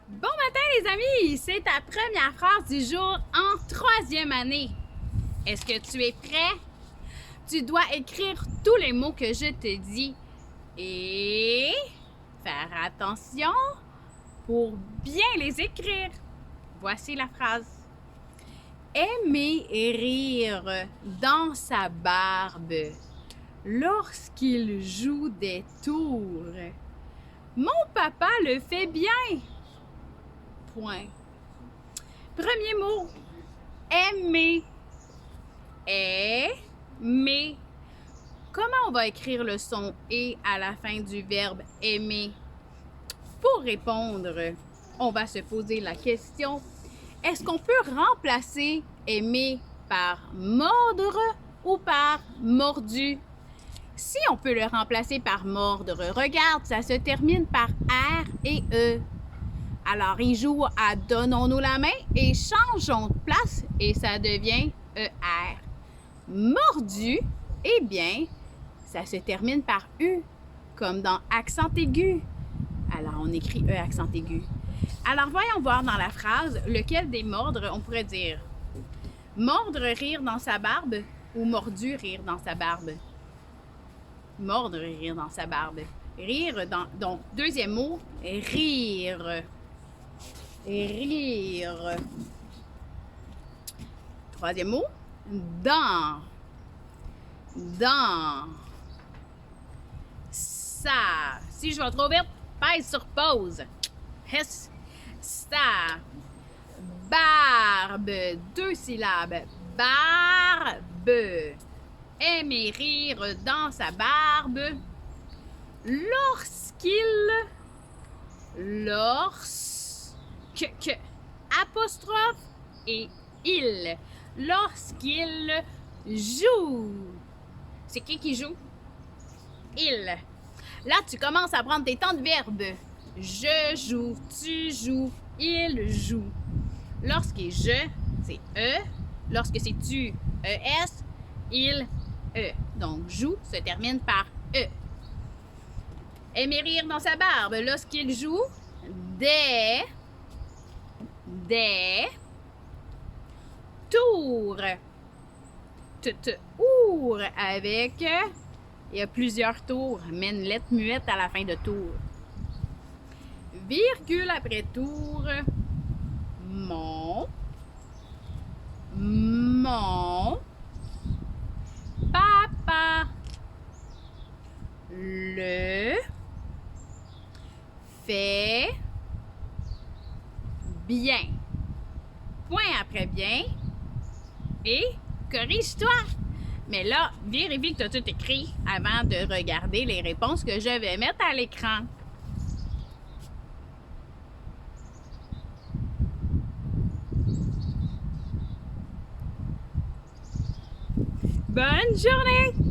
Bon matin les amis, c'est ta première phrase du jour en troisième année. Est-ce que tu es prêt? Tu dois écrire tous les mots que je te dis et faire attention pour bien les écrire. Voici la phrase. Aimer rire dans sa barbe lorsqu'il joue des tours. Mon papa le fait bien. Point. Premier mot, aimer. Aimer. Comment on va écrire le son et à la fin du verbe aimer? Pour répondre, on va se poser la question, est-ce qu'on peut remplacer aimer par mordre ou par mordu? Si on peut le remplacer par mordre, regarde, ça se termine par R et E. Alors, il joue à donnons-nous la main et changeons de place et ça devient ER. Mordu, eh bien, ça se termine par U, comme dans accent aigu. Alors, on écrit E accent aigu. Alors, voyons voir dans la phrase lequel des mordres on pourrait dire. Mordre, rire dans sa barbe ou mordu, rire dans sa barbe? Mordre, rire dans sa barbe. Rire dans... Donc, deuxième mot, rire. Rire. Troisième mot, dans. Dans. Ça. Si je vais trop vite, pèse sur pause. Ça. Barbe. Deux syllabes. Barbe. Aimer rire dans sa barbe. Lorsqu'il. Apostrophe et il. Lorsqu'il joue. C'est qui joue? Il. Là, tu commences à prendre tes temps de verbe. Je joue, tu joues, il joue. Lorsque je, c'est E. Lorsque c'est tu, ES, il, E. Donc, joue se termine par E. Aimer rire dans sa barbe. Lorsqu'il joue, des tours. Tour avec, il y a plusieurs tours, mais une lettre muette à la fin de tour. Virgule après tour, mon papa le fait bien. Point après bien et corrige-toi. Mais là, vérifie que tu as tout écrit avant de regarder les réponses que je vais mettre à l'écran. Bonne journée!